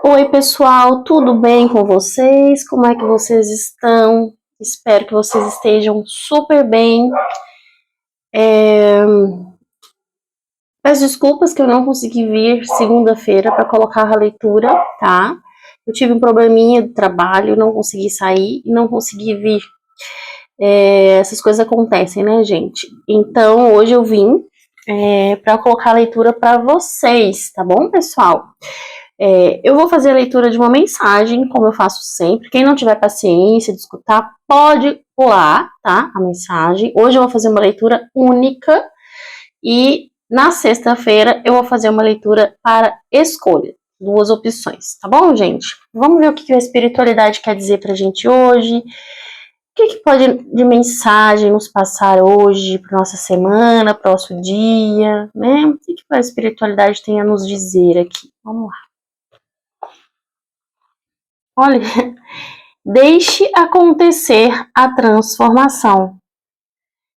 Oi, pessoal, tudo bem com vocês? Como é que vocês estão? Espero que vocês estejam super bem. Peço desculpas que eu não consegui vir segunda-feira para colocar a leitura, tá? Eu tive um probleminha do trabalho, não consegui sair e não consegui vir. Essas coisas acontecem, né, gente? Então, hoje eu vim para colocar a leitura para vocês, tá bom, pessoal? Eu vou fazer a leitura de uma mensagem, como eu faço sempre. Quem não tiver paciência de escutar, pode pular, tá? A mensagem. Hoje eu vou fazer uma leitura única e na sexta-feira eu vou fazer uma leitura para escolha. Duas opções, tá bom, gente? Vamos ver o que a espiritualidade quer dizer pra gente hoje. O que pode de mensagem nos passar hoje, para nossa semana, próximo dia, né? O que a espiritualidade tem a nos dizer aqui? Vamos lá. Olha, deixe acontecer a transformação.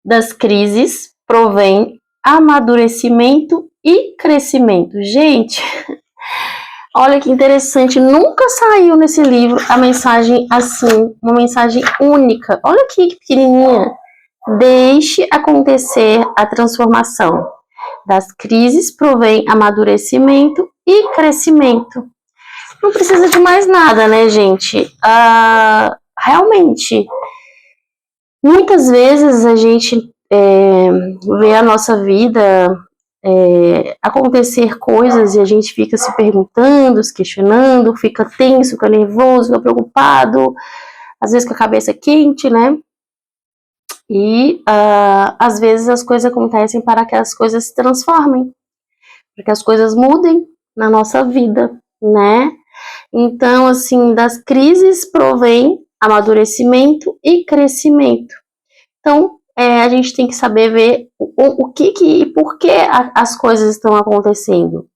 Das crises provém amadurecimento e crescimento. Gente, olha que interessante, nunca saiu nesse livro a mensagem assim, uma mensagem única. Olha que pequenininha. Deixe acontecer a transformação. Das crises provém amadurecimento e crescimento. Não precisa de mais nada, né, gente? Realmente, muitas vezes a gente vê a nossa vida acontecer coisas e a gente fica se perguntando, se questionando, fica tenso, fica nervoso, fica preocupado, às vezes com a cabeça quente, né? E às vezes as coisas acontecem para que as coisas se transformem, para que as coisas mudem na nossa vida, né? Então, assim, das crises provém amadurecimento e crescimento. Então, a gente tem que saber ver o que e por que as coisas estão acontecendo.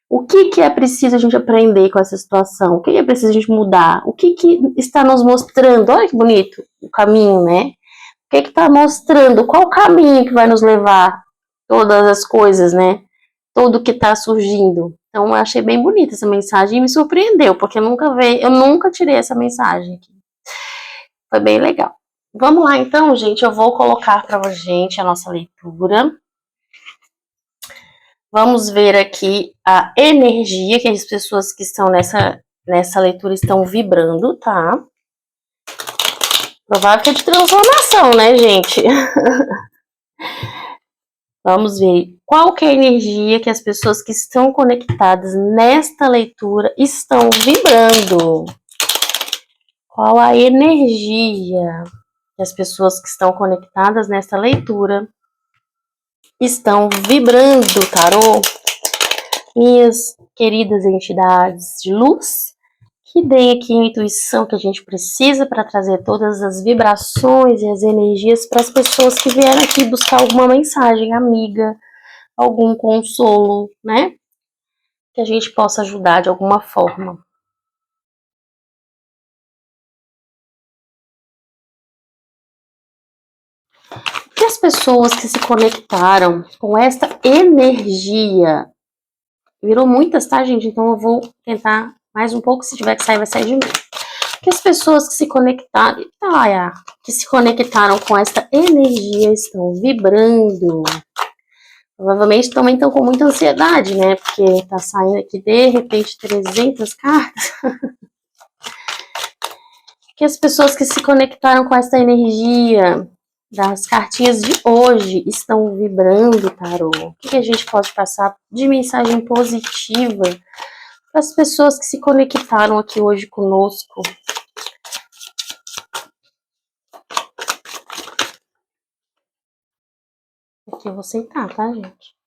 O que é preciso a gente aprender com essa situação? O que é preciso a gente mudar? O que está nos mostrando? Olha que bonito o caminho, né? O que está mostrando? Qual o caminho que vai nos levar todas as coisas, né? Tudo que está surgindo. Então, eu achei bem bonita essa mensagem e me surpreendeu, porque eu nunca tirei essa mensagem aqui. Foi bem legal. Vamos lá, então, gente. Eu vou colocar para gente a nossa leitura. Vamos ver aqui a energia que as pessoas que estão nessa leitura estão vibrando, tá? Provável que é de transformação, né, gente? Vamos ver qual que é a energia que as pessoas que estão conectadas nesta leitura estão vibrando. Qual a energia que as pessoas que estão conectadas nesta leitura estão vibrando, tarô? Minhas queridas entidades de luz, que deem aqui a intuição que a gente precisa para trazer todas as vibrações e as energias para as pessoas que vieram aqui buscar alguma mensagem amiga, algum consolo, né? Que a gente possa ajudar de alguma forma. E as pessoas que se conectaram com esta energia, virou muitas, tá, gente? Então eu vou tentar mais um pouco, se tiver que sair, vai sair de novo. Que as pessoas que se conectaram, que se conectaram com esta energia estão vibrando. Provavelmente também estão com muita ansiedade, né? Porque tá saindo aqui de repente 300 cartas. Que as pessoas que se conectaram com essa energia das cartinhas de hoje estão vibrando, tarô. O que a gente pode passar de mensagem positiva para as pessoas que se conectaram aqui hoje conosco? Aqui eu vou sentar, tá, gente?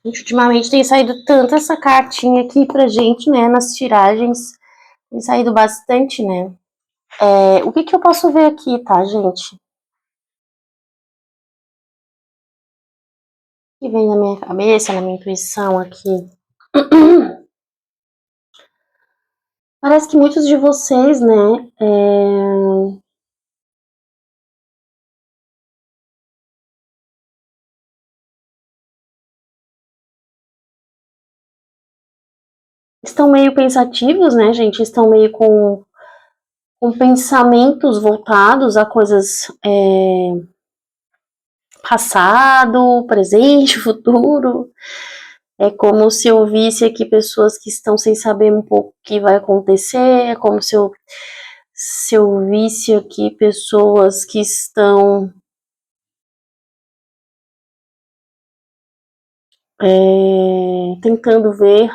Gente, ultimamente tem saído tanto essa cartinha aqui pra gente, né, nas tiragens. Tem saído bastante, né? O que eu posso ver aqui, tá, gente? O que vem na minha cabeça, na minha intuição aqui? Parece que muitos de vocês, né, estão meio pensativos, né, gente? Estão meio com pensamentos voltados a coisas passado, presente, futuro. É como se eu visse aqui pessoas que estão sem saber um pouco o que vai acontecer. É como se eu visse aqui pessoas que estão tentando ver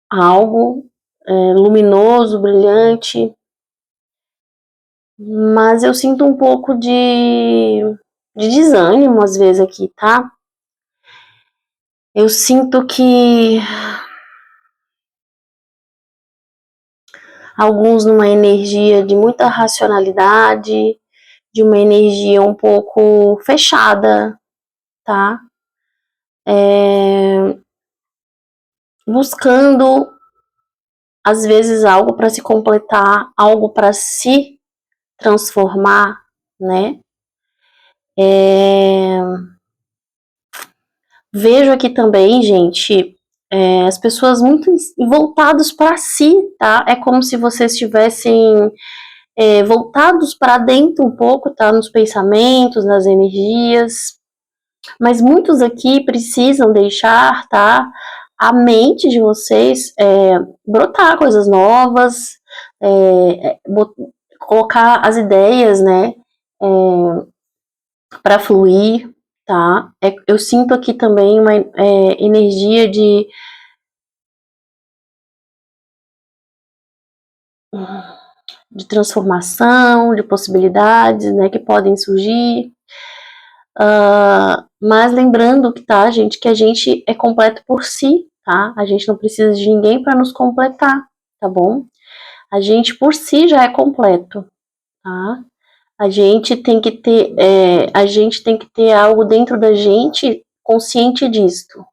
algo luminoso, brilhante, mas eu sinto um pouco de desânimo às vezes aqui, tá? Eu sinto que alguns numa energia de muita racionalidade, de uma energia um pouco fechada, tá? Buscando às vezes algo para se completar, algo para se transformar, né? Vejo aqui também, gente, as pessoas muito voltadas para si, tá? É como se vocês estivessem voltados para dentro um pouco, tá? Nos pensamentos, nas energias. Mas muitos aqui precisam deixar, tá? A mente de vocês brotar coisas novas, colocar as ideias, né? Para fluir, tá? Eu sinto aqui também uma energia de transformação, de possibilidades, né, que podem surgir. Mas lembrando que, tá, gente, que a gente é completo por si, tá? A gente não precisa de ninguém para nos completar, tá bom? A gente por si já é completo, tá? A gente tem que ter algo dentro da gente consciente disto.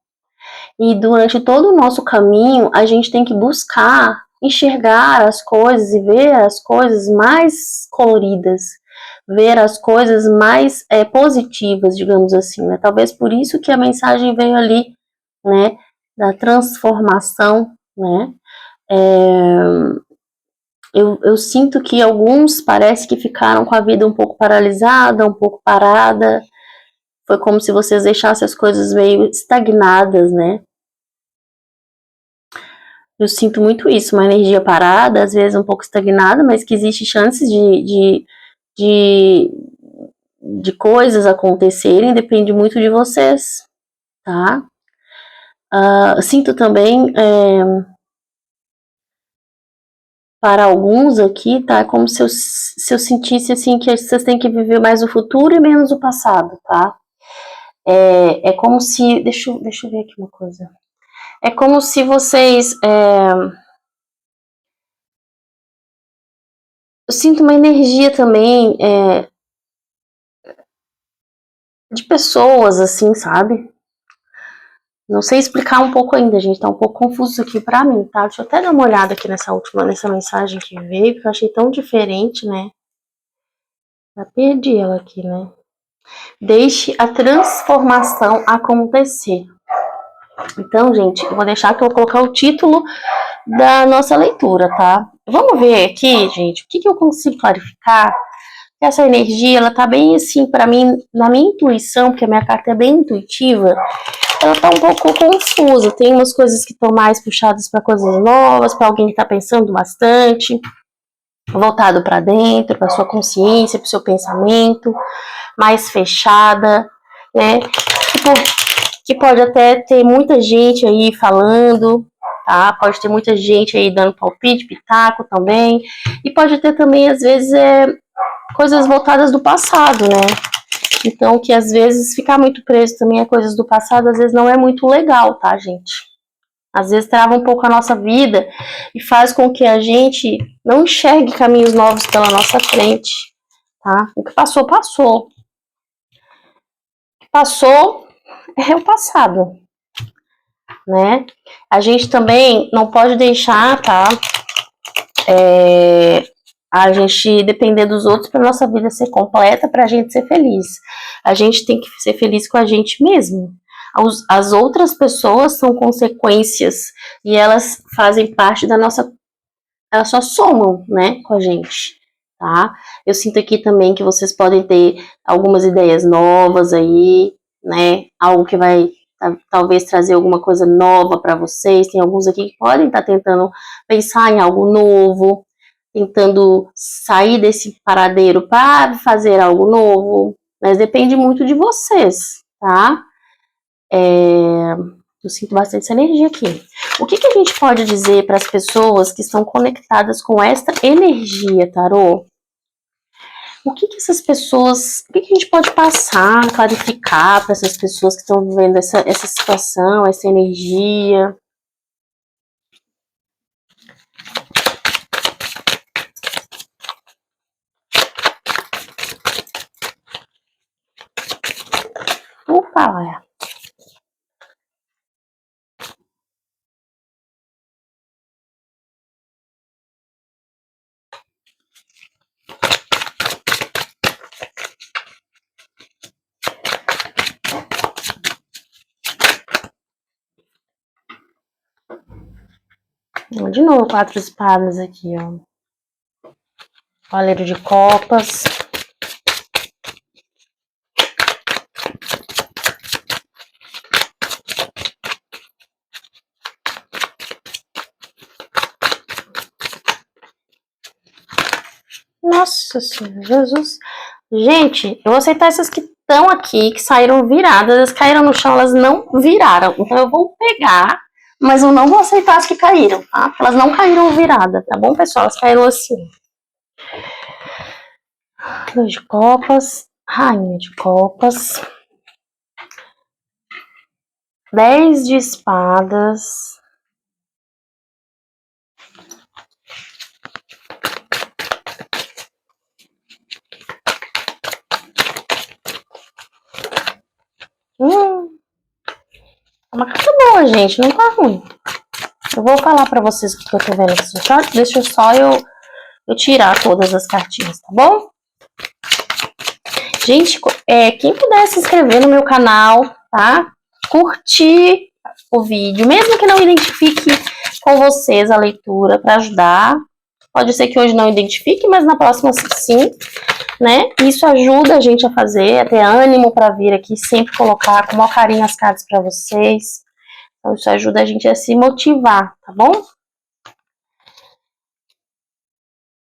E durante todo o nosso caminho, a gente tem que buscar enxergar as coisas e ver as coisas mais coloridas, ver as coisas mais positivas, digamos assim, né? Talvez por isso que a mensagem veio ali, né, da transformação, né? Eu sinto que alguns parece que ficaram com a vida um pouco paralisada, um pouco parada. Foi como se vocês deixassem as coisas meio estagnadas, né? Eu sinto muito isso, uma energia parada, às vezes um pouco estagnada, mas que existe chances de, de coisas acontecerem, depende muito de vocês, tá? Sinto também, para alguns aqui, tá? Como se eu sentisse, assim, que vocês têm que viver mais o futuro e menos o passado, tá? É como se... Deixa eu ver aqui uma coisa. É como se vocês... eu sinto uma energia também de pessoas, assim, sabe? Não sei explicar um pouco ainda, gente. Tá um pouco confuso isso aqui pra mim, tá? Deixa eu até dar uma olhada aqui nessa mensagem que veio, que eu achei tão diferente, né? Já perdi ela aqui, né? Deixe a transformação acontecer. Então, gente, eu vou deixar que eu vou colocar o título da nossa leitura, tá? Vamos ver aqui, gente, o que eu consigo clarificar. Essa energia, ela tá bem assim, pra mim, na minha intuição, porque a minha carta é bem intuitiva, ela tá um pouco confusa. Tem umas coisas que estão mais puxadas para coisas novas, para alguém que tá pensando bastante, voltado para dentro, para sua consciência, para o seu pensamento, mais fechada, né? Que pode até ter muita gente aí falando, tá? Pode ter muita gente aí dando palpite, pitaco também. E pode ter também, às vezes, coisas voltadas do passado, né? Então, que às vezes ficar muito preso também a coisas do passado, às vezes não é muito legal, tá, gente? Às vezes trava um pouco a nossa vida e faz com que a gente não enxergue caminhos novos pela nossa frente, tá? O que passou, passou. O que passou é o passado, né? A gente também não pode deixar, tá? A gente depender dos outros para nossa vida ser completa, para a gente ser feliz. A gente tem que ser feliz com a gente mesmo. As outras pessoas são consequências e elas fazem parte da nossa. Elas só somam, né, com a gente, tá? Eu sinto aqui também que vocês podem ter algumas ideias novas aí, né? Algo que vai talvez trazer alguma coisa nova para vocês. Tem alguns aqui que podem estar tentando pensar em algo novo, tentando sair desse paradeiro para fazer algo novo, mas depende muito de vocês, tá? Eu sinto bastante essa energia aqui. O que a gente pode dizer para as pessoas que estão conectadas com esta energia, tarô? O que essas pessoas, o que a gente pode passar, clarificar para essas pessoas que estão vivendo essa situação, essa energia? Opa, olha. De novo, 4 espadas aqui, ó. Cavaleiro de copas. Nossa Senhora, Jesus. Gente, eu vou aceitar essas que estão aqui, que saíram viradas. Elas caíram no chão, elas não viraram. Então eu vou pegar, mas eu não vou aceitar as que caíram, tá? Porque elas não caíram virada, tá bom, pessoal? Elas caíram assim. 2 de copas, rainha de copas. 10 de espadas. É uma carta boa, gente, não tá ruim. Eu vou falar pra vocês o que eu tô vendo aqui. Deixa só eu tirar todas as cartinhas, tá bom? Gente, quem puder se inscrever no meu canal, tá? Curtir o vídeo, mesmo que não identifique com vocês a leitura, para ajudar. Pode ser que hoje não identifique, mas na próxima sim, né? Isso ajuda a gente a fazer, a ter ânimo para vir aqui, sempre colocar com o maior carinho as cartas para vocês. Então isso ajuda a gente a se motivar, tá bom?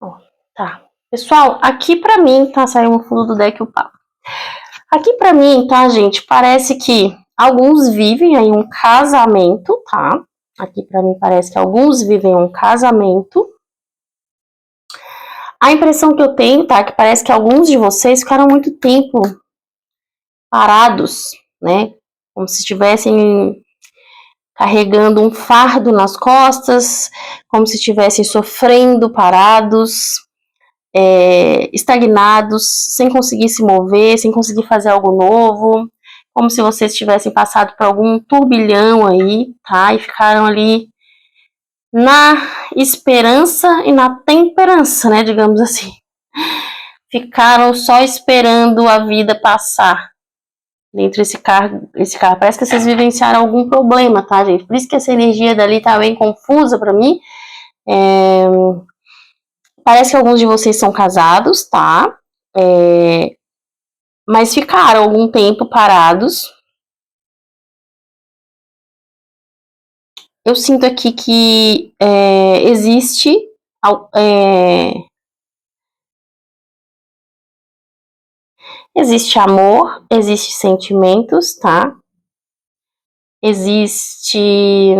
Ó, tá. Pessoal, aqui pra mim, tá? Saiu no fundo do deck o papo. Aqui pra mim, tá, gente? Parece que alguns vivem aí um casamento, tá? Aqui pra mim parece que alguns vivem um casamento. A impressão que eu tenho, tá? Que parece que alguns de vocês ficaram muito tempo parados, né? Como se estivessem carregando um fardo nas costas, como se estivessem sofrendo, parados, estagnados, sem conseguir se mover, sem conseguir fazer algo novo, como se vocês tivessem passado por algum turbilhão aí, tá? E ficaram ali na esperança e na temperança, né? Digamos assim. Ficaram só esperando a vida passar. Dentro desse carro, parece que vocês vivenciaram algum problema, tá, gente? Por isso que essa energia dali tá bem confusa pra mim. Parece que alguns de vocês são casados, tá? Mas ficaram algum tempo parados. Eu sinto aqui que existe existe amor, existe sentimentos, tá? Existe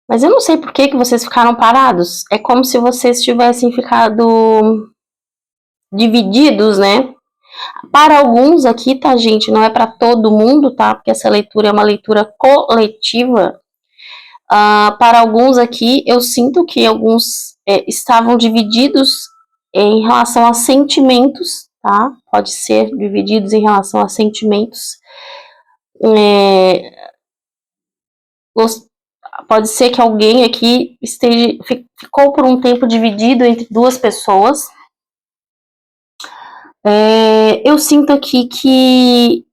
Mas eu não sei por que vocês ficaram parados. É como se vocês tivessem ficado divididos, né? Para alguns aqui, tá, gente? Não é para todo mundo, tá? Porque essa leitura é uma leitura coletiva. Para alguns aqui, eu sinto que alguns estavam divididos em relação a sentimentos, tá? Pode ser divididos em relação a sentimentos. Pode ser que alguém aqui ficou por um tempo dividido entre duas pessoas. Eu sinto aqui que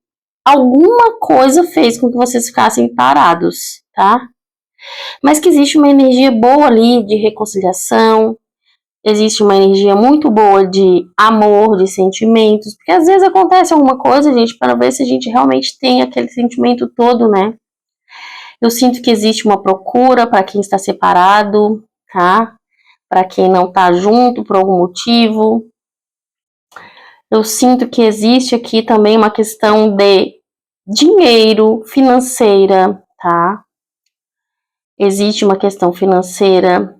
alguma coisa fez com que vocês ficassem parados, tá? Mas que existe uma energia boa ali de reconciliação, existe uma energia muito boa de amor, de sentimentos, porque às vezes acontece alguma coisa, gente, para ver se a gente realmente tem aquele sentimento todo, né? Eu sinto que existe uma procura para quem está separado, tá? Para quem não está junto por algum motivo. Eu sinto que existe aqui também uma questão de dinheiro, financeira, tá? Existe uma questão financeira.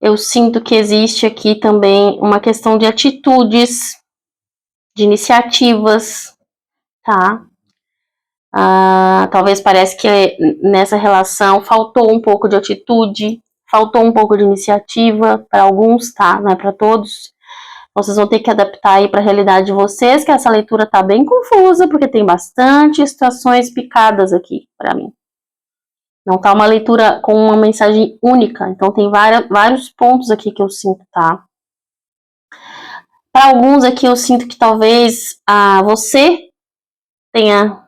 Eu sinto que existe aqui também uma questão de atitudes, de iniciativas, tá? Talvez pareça que nessa relação faltou um pouco de atitude, faltou um pouco de iniciativa para alguns, tá? Não é para todos. Vocês vão ter que adaptar aí para a realidade de vocês, que essa leitura tá bem confusa, porque tem bastante situações picadas aqui para mim. Não tá uma leitura com uma mensagem única, então tem vários pontos aqui que eu sinto, tá? Para alguns aqui eu sinto que talvez você tenha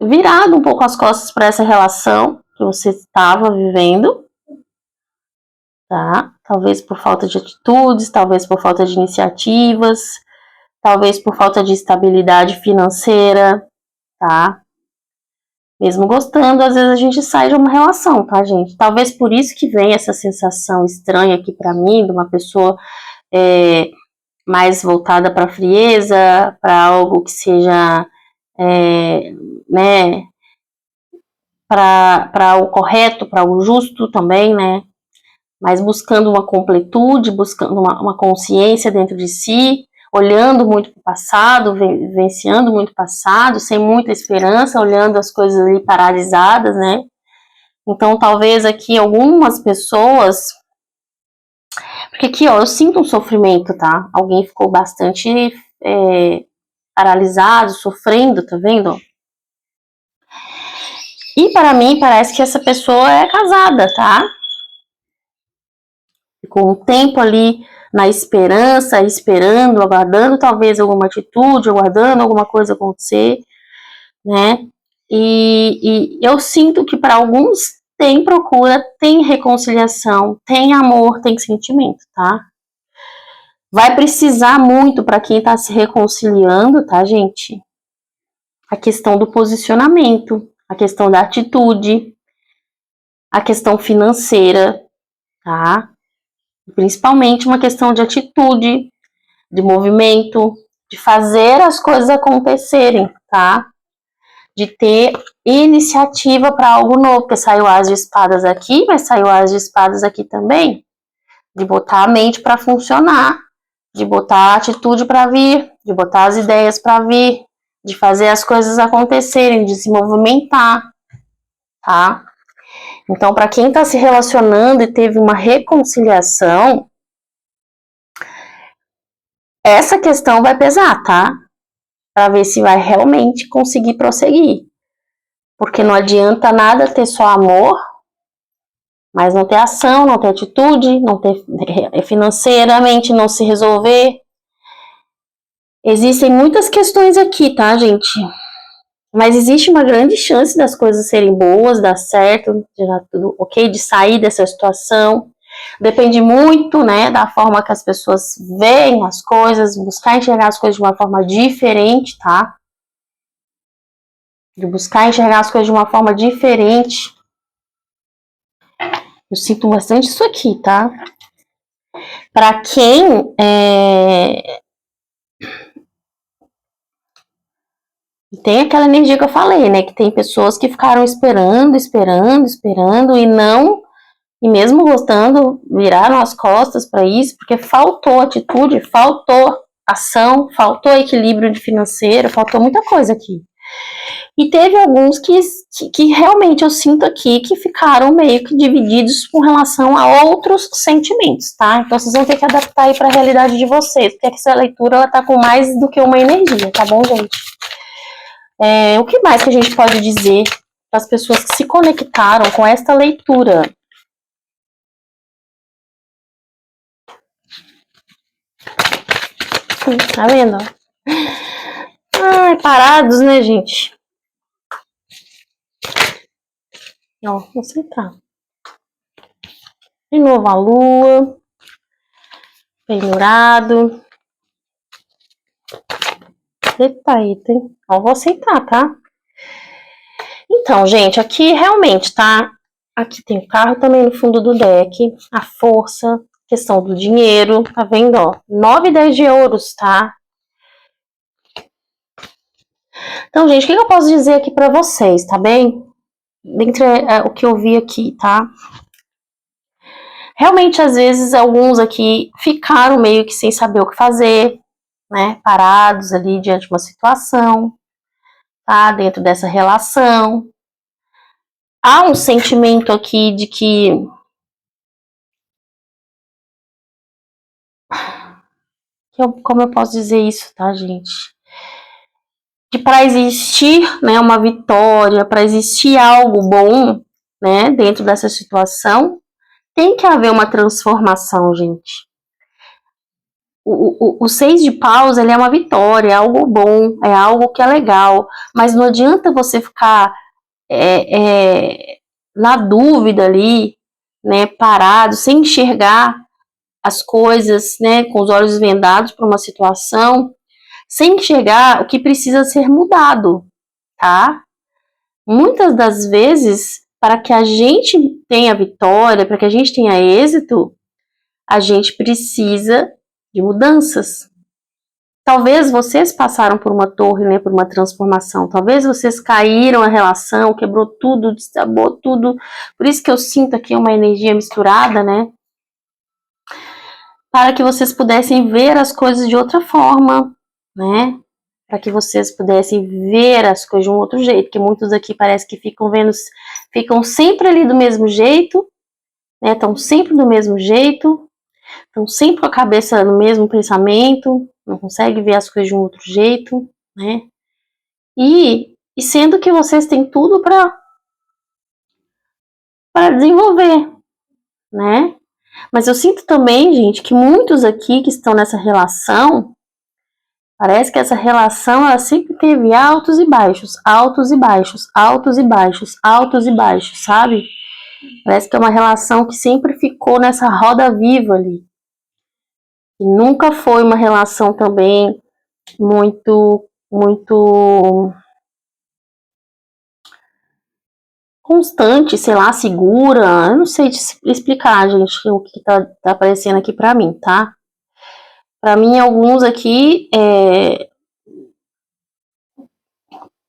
virado um pouco as costas para essa relação que você estava vivendo, tá? Talvez por falta de atitudes, talvez por falta de iniciativas, talvez por falta de estabilidade financeira, tá? Mesmo gostando, às vezes a gente sai de uma relação, tá, gente? Talvez por isso que vem essa sensação estranha aqui para mim, de uma pessoa mais voltada para a frieza, para algo que seja, né, para o correto, para o justo também, né? Mas buscando uma completude, buscando uma consciência dentro de si, olhando muito para o passado, vivenciando muito o passado, sem muita esperança, olhando as coisas ali paralisadas, né? Então, talvez aqui algumas pessoas... Porque aqui, ó, eu sinto um sofrimento, tá? Alguém ficou bastante paralisado, sofrendo, tá vendo? E para mim, parece que essa pessoa é casada, tá? Ficou um tempo ali na esperança, esperando, aguardando talvez alguma atitude, aguardando alguma coisa acontecer, né? E eu sinto que para alguns tem procura, tem reconciliação, tem amor, tem sentimento, tá? Vai precisar muito para quem tá se reconciliando, tá, gente? A questão do posicionamento, a questão da atitude, a questão financeira, tá? Principalmente uma questão de atitude, de movimento, de fazer as coisas acontecerem, tá? De ter iniciativa para algo novo, porque saiu as de espadas aqui, mas saiu as de espadas aqui também, de botar a mente para funcionar, de botar a atitude para vir, de botar as ideias para vir, de fazer as coisas acontecerem, de se movimentar, tá? Então, para quem está se relacionando e teve uma reconciliação, essa questão vai pesar, tá? Para ver se vai realmente conseguir prosseguir. Porque não adianta nada ter só amor, mas não ter ação, não ter atitude, não ter financeiramente não se resolver. Existem muitas questões aqui, tá, gente? Mas existe uma grande chance das coisas serem boas, dar certo, de dar tudo ok, de sair dessa situação. Depende muito, né, da forma que as pessoas veem as coisas, buscar enxergar as coisas de uma forma diferente, tá? De buscar enxergar as coisas de uma forma diferente. Eu sinto bastante isso aqui, tá? Para quem Tem aquela energia que eu falei, né? Que tem pessoas que ficaram esperando e não, e mesmo gostando, viraram as costas para isso, porque faltou atitude, faltou ação, faltou equilíbrio financeiro, faltou muita coisa aqui. E teve alguns que realmente eu sinto aqui que ficaram meio que divididos com relação a outros sentimentos, tá? Então vocês vão ter que adaptar aí para a realidade de vocês, porque essa leitura ela tá com mais do que uma energia, tá bom, gente? O que mais que a gente pode dizer para as pessoas que se conectaram com esta leitura? Tá vendo? Ai, parados, né, gente? Ó, vou sentar. De novo a lua. Pendurado. Eita, hein? Ó, vou aceitar, tá? Então, gente, aqui realmente, tá? Aqui tem o carro também no fundo do deck. A força, questão do dinheiro, tá vendo, ó? 9 e 10 de euros, tá? Então, gente, o que eu posso dizer aqui pra vocês, tá bem? Dentre o que eu vi aqui, tá? Realmente, às vezes, alguns aqui ficaram meio que sem saber o que fazer, né? Parados ali diante de uma situação, tá? Dentro dessa relação. Há um sentimento aqui de que como eu posso dizer isso, tá, gente? Que para existir, né, uma vitória, para existir algo bom, né, dentro dessa situação, tem que haver uma transformação, gente. O 6 de paus, ele é uma vitória, é algo bom, é algo que é legal, mas não adianta você ficar na dúvida ali, né, parado, sem enxergar as coisas, né, com os olhos vendados para uma situação, sem enxergar o que precisa ser mudado, tá? Muitas das vezes, para que a gente tenha vitória, para que a gente tenha êxito, a gente precisa de mudanças. Talvez vocês passaram por uma torre, né, por uma transformação. Talvez vocês caíram a relação, quebrou tudo, desabou tudo. Por isso que eu sinto aqui uma energia misturada, né? Para que vocês pudessem ver as coisas de outra forma, né? Para que vocês pudessem ver as coisas de um outro jeito, que muitos aqui parece que ficam sempre ali do mesmo jeito, né? Estão sempre do mesmo jeito, estão sempre com a cabeça no mesmo pensamento, não conseguem ver as coisas de um outro jeito, né? E sendo que vocês têm tudo para desenvolver, né? Mas eu sinto também, gente, que muitos aqui que estão nessa relação, parece que essa relação ela sempre teve altos e baixos, altos e baixos, altos e baixos, altos e baixos, sabe? Parece que é uma relação que sempre ficou nessa roda viva ali. E nunca foi uma relação também muito constante, sei lá, segura. Eu não sei te explicar, gente, o que tá aparecendo aqui pra mim, tá? Pra mim, alguns aqui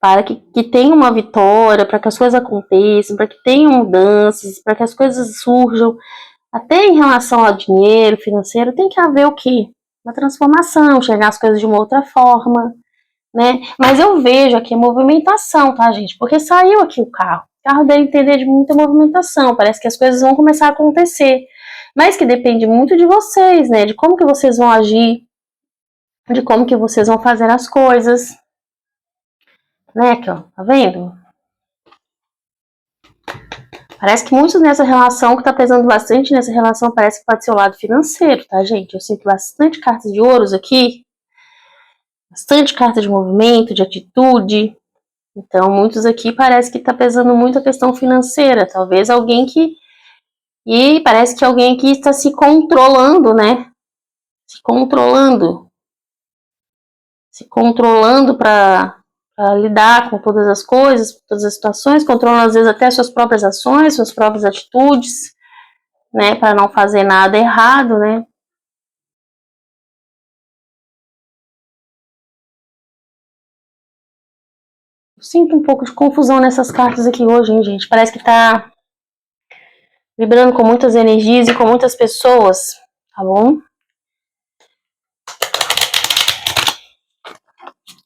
para que tenha uma vitória, para que as coisas aconteçam, para que tenham mudanças, para que as coisas surjam, até em relação ao dinheiro financeiro, tem que haver o quê? Uma transformação, chegar as coisas de uma outra forma, né? Mas eu vejo aqui a movimentação, tá, gente? Porque saiu aqui o carro. O carro deve entender de muita movimentação, parece que as coisas vão começar a acontecer. Mas que depende muito de vocês, né? De como que vocês vão agir, de como que vocês vão fazer as coisas, né? Aqui, ó, tá vendo? Parece que muitos nessa relação, que tá pesando bastante nessa relação, parece que pode ser o lado financeiro, tá, gente? Eu sinto bastante cartas de ouros aqui, bastante carta de movimento, de atitude. Então, muitos aqui parece que tá pesando muito a questão financeira. Talvez alguém que... E parece que alguém aqui está se controlando, né? Se controlando. Se controlando para lidar com todas as coisas, com todas as situações, controlando às vezes até suas próprias ações, suas próprias atitudes, né, para não fazer nada errado, né? Sinto um pouco de confusão nessas cartas aqui hoje, hein, gente? Parece que tá vibrando com muitas energias e com muitas pessoas, tá bom?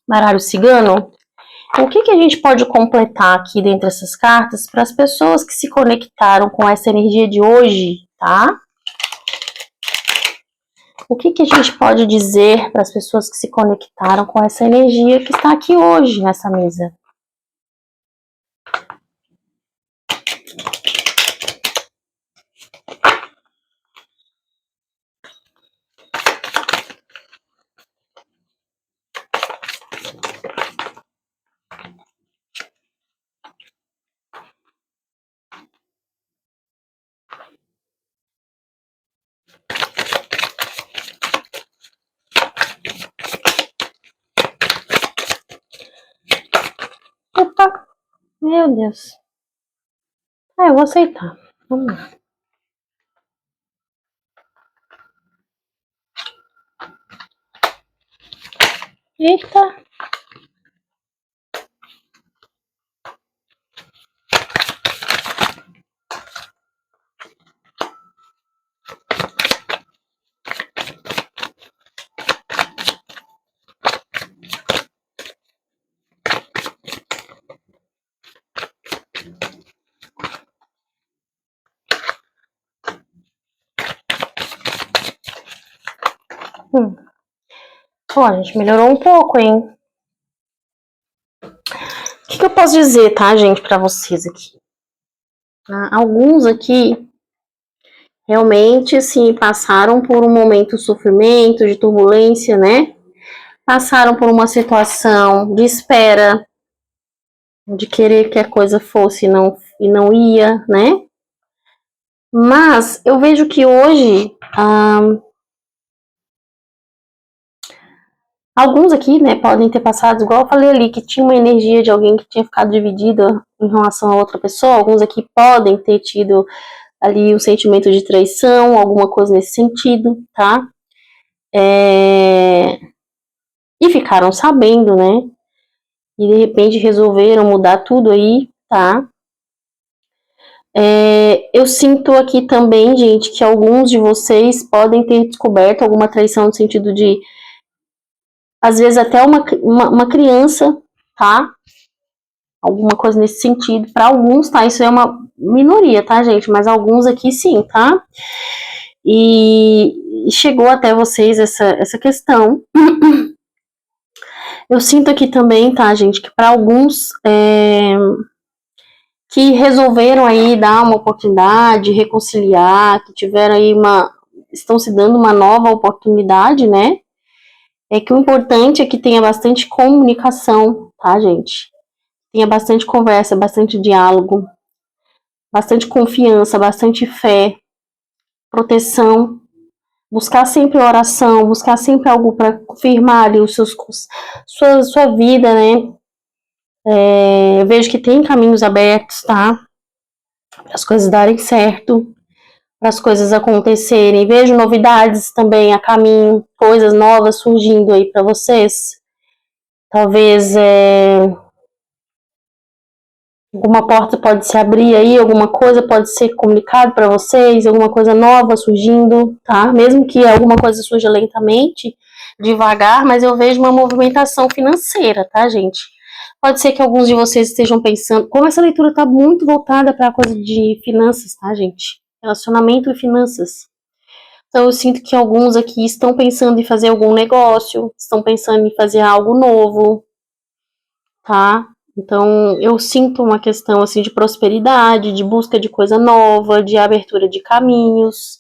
Baralho cigano. O que a gente pode completar aqui dentro dessas cartas para as pessoas que se conectaram com essa energia de hoje, tá? O que a gente pode dizer para as pessoas que se conectaram com essa energia que está aqui hoje nessa mesa? Opa! Meu Deus. Eu vou aceitar. Vamos lá. Eita! Ó, a gente melhorou um pouco, hein? O que eu posso dizer, tá, gente, pra vocês aqui? Alguns aqui realmente, assim, passaram por um momento de sofrimento, de turbulência, né? Passaram por uma situação de espera, de querer que a coisa fosse e não ia, né? Mas eu vejo que hoje alguns aqui, né, podem ter passado, igual eu falei ali, que tinha uma energia de alguém que tinha ficado dividida em relação a outra pessoa. Alguns aqui podem ter tido ali um sentimento de traição, alguma coisa nesse sentido, tá? E ficaram sabendo, né? E de repente resolveram mudar tudo aí, tá? Eu sinto aqui também, gente, que alguns de vocês podem ter descoberto alguma traição no sentido de, às vezes, até uma criança, tá? Alguma coisa nesse sentido. Para alguns, tá? Isso é uma minoria, tá, gente? Mas alguns aqui sim, tá? E chegou até vocês essa questão. Eu sinto aqui também, tá, gente, que para alguns que resolveram aí dar uma oportunidade, reconciliar, que tiveram aí estão se dando uma nova oportunidade, né? É que o importante é que tenha bastante comunicação, tá, gente? Tenha bastante conversa, bastante diálogo, bastante confiança, bastante fé, proteção, buscar sempre oração, buscar sempre algo para confirmar ali sua vida, né? Eu vejo que tem caminhos abertos, tá? Para as coisas darem certo, para as coisas acontecerem. Vejo novidades também a caminho, coisas novas surgindo aí para vocês. Talvez alguma porta pode se abrir aí, alguma coisa pode ser comunicado para vocês, alguma coisa nova surgindo, tá? Mesmo que alguma coisa surja lentamente, devagar, mas eu vejo uma movimentação financeira, tá, gente? Pode ser que alguns de vocês estejam pensando, como essa leitura tá muito voltada para a coisa de finanças, tá, gente? Relacionamento e finanças. Então eu sinto que alguns aqui estão pensando em fazer algum negócio, estão pensando em fazer algo novo, tá? Então, eu sinto uma questão, assim, de prosperidade, de busca de coisa nova, de abertura de caminhos.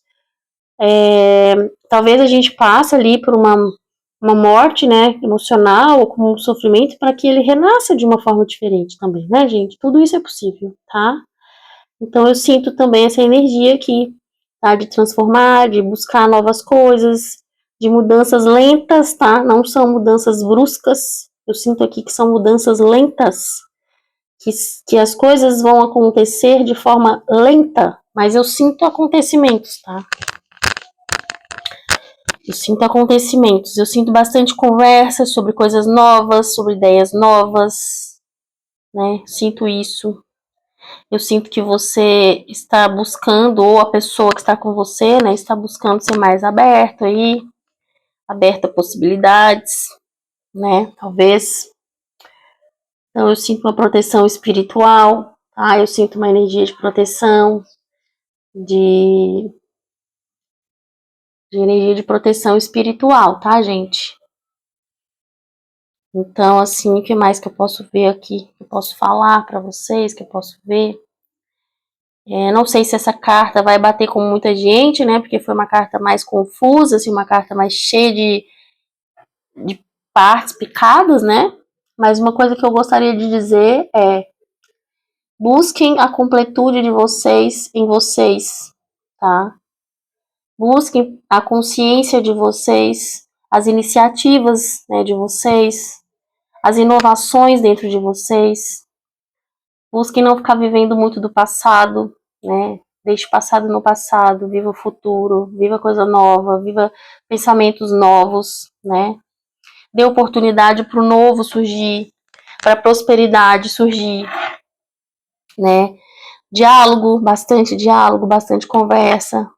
Talvez a gente passe ali por uma morte, né, emocional, ou com um sofrimento, para que ele renasça de uma forma diferente também, né, gente? Tudo isso é possível, tá? Então, eu sinto também essa energia aqui, tá? De transformar, de buscar novas coisas, de mudanças lentas, tá? Não são mudanças bruscas. Eu sinto aqui que são mudanças lentas, que as coisas vão acontecer de forma lenta, mas eu sinto acontecimentos, tá? Eu sinto acontecimentos, eu sinto bastante conversa sobre coisas novas, sobre ideias novas, né? Sinto isso. Eu sinto que você está buscando, ou a pessoa que está com você, né, está buscando ser mais aberto aí, aberta a possibilidades, né? Talvez. Então eu sinto uma proteção espiritual, tá? Eu sinto uma energia de proteção, de, de energia de proteção espiritual, tá, gente? Então, assim, o que mais que eu posso ver aqui? Que eu posso falar para vocês, que eu posso ver? Não sei se essa carta vai bater com muita gente, né? Porque foi uma carta mais confusa, assim, uma carta mais cheia de partes picadas, né? Mas uma coisa que eu gostaria de dizer é: busquem a completude de vocês em vocês, tá? Busquem a consciência de vocês, as iniciativas, né, de vocês, as inovações dentro de vocês. Busquem não ficar vivendo muito do passado, né? Deixe o passado no passado, viva o futuro, viva coisa nova, viva pensamentos novos, né? Dê oportunidade para o novo surgir, para a prosperidade surgir, né? Diálogo, bastante conversa.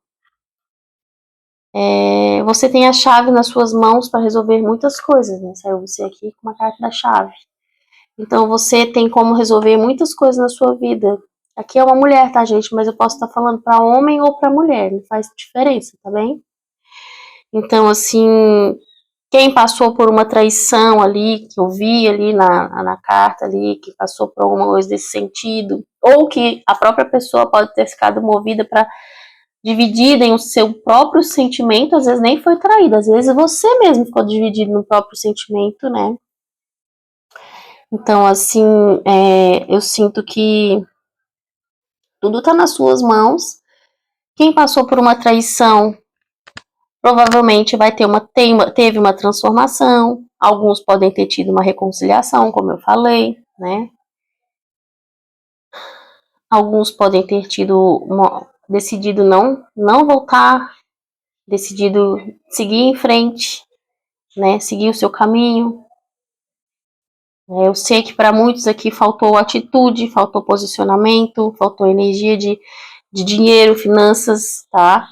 Você tem a chave nas suas mãos para resolver muitas coisas, né? Saiu você aqui com uma carta da chave. Então você tem como resolver muitas coisas na sua vida. Aqui é uma mulher, tá, gente? Mas eu posso estar falando para homem ou para mulher, não faz diferença, tá bem? Então, assim, quem passou por uma traição ali, que eu vi ali na carta ali, que passou por alguma coisa desse sentido, ou que a própria pessoa pode ter ficado movida para dividida em o seu próprio sentimento, às vezes nem foi traída, às vezes você mesmo ficou dividido no próprio sentimento, né? Então, assim, eu sinto que tudo está nas suas mãos. Quem passou por uma traição provavelmente teve uma transformação. Alguns podem ter tido uma reconciliação, como eu falei, né? Alguns podem ter decidido não voltar, decidido seguir em frente, né? Seguir o seu caminho. Eu sei que para muitos aqui faltou atitude, faltou posicionamento, faltou energia de dinheiro, finanças, tá?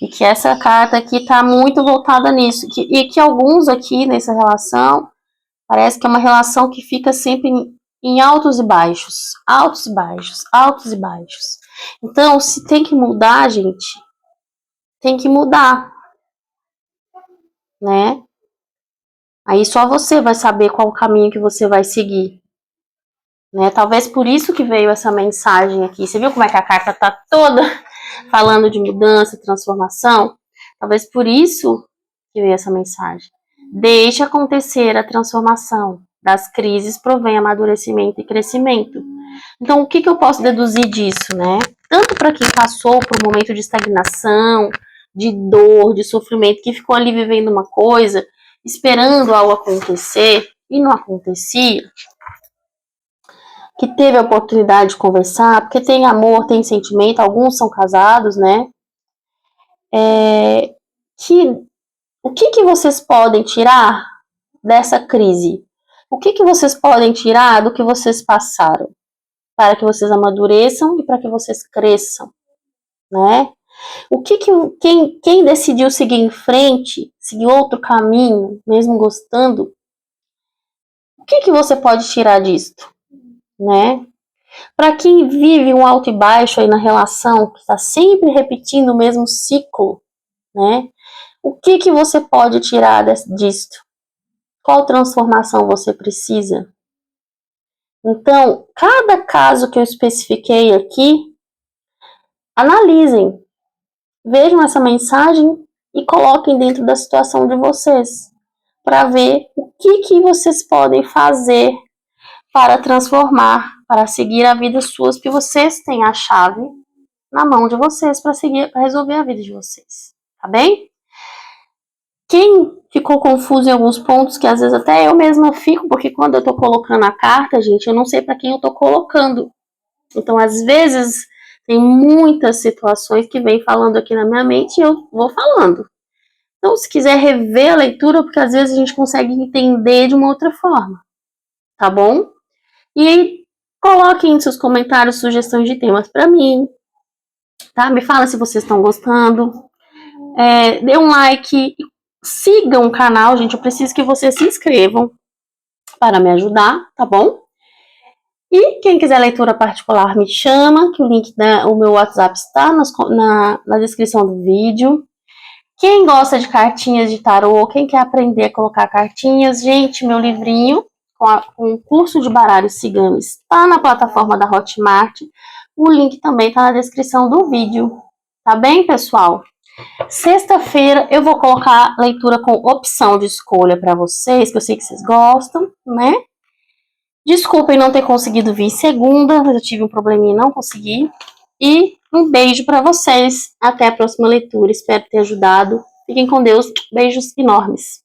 E que essa carta aqui está muito voltada nisso. E que alguns aqui nessa relação, parece que é uma relação que fica sempre em altos e baixos. Altos e baixos, altos e baixos. Então, se tem que mudar, gente, tem que mudar, né? Aí só você vai saber qual o caminho que você vai seguir. Né? Talvez por isso que veio essa mensagem aqui. Você viu como é que a carta está toda falando de mudança, transformação? Talvez por isso que veio essa mensagem. Deixe acontecer a transformação. Das crises provém amadurecimento e crescimento. Então, o que eu posso deduzir disso, né? Tanto para quem passou por um momento de estagnação, de dor, de sofrimento, que ficou ali vivendo uma coisa, esperando algo acontecer e não acontecia, que teve a oportunidade de conversar, porque tem amor, tem sentimento, alguns são casados, né? O que vocês podem tirar dessa crise? O que vocês podem tirar do que vocês passaram? Para que vocês amadureçam e para que vocês cresçam, né? Quem decidiu seguir em frente, seguir outro caminho, mesmo gostando, o que você pode tirar disto, né? Para quem vive um alto e baixo aí na relação, que está sempre repetindo o mesmo ciclo, né? O que você pode tirar disto? Qual transformação você precisa? Então, cada caso que eu especifiquei aqui, analisem, vejam essa mensagem e coloquem dentro da situação de vocês, para ver o que vocês podem fazer para transformar, para seguir a vida suas, porque vocês têm a chave na mão de vocês para resolver a vida de vocês, tá bem? Quem ficou confuso em alguns pontos, que às vezes até eu mesma fico, porque quando eu tô colocando a carta, gente, eu não sei para quem eu tô colocando. Então, às vezes, tem muitas situações que vem falando aqui na minha mente e eu vou falando. Então, se quiser rever a leitura, porque às vezes a gente consegue entender de uma outra forma, tá bom? E coloquem em seus comentários sugestões de temas para mim, tá? Me fala se vocês estão gostando. Dê um like, sigam o canal, gente. Eu preciso que vocês se inscrevam para me ajudar, tá bom? E quem quiser leitura particular, me chama, que o link o meu WhatsApp está na descrição do vídeo. Quem gosta de cartinhas de tarô, quem quer aprender a colocar cartinhas, gente, meu livrinho com o curso de baralho cigano está na plataforma da Hotmart. O link também está na descrição do vídeo. Tá bem, pessoal? Sexta-feira eu vou colocar leitura com opção de escolha para vocês, que eu sei que vocês gostam, né? Desculpem não ter conseguido vir segunda, mas eu tive um probleminha e não consegui. E um beijo para vocês. Até a próxima leitura. Espero ter ajudado. Fiquem com Deus. Beijos enormes.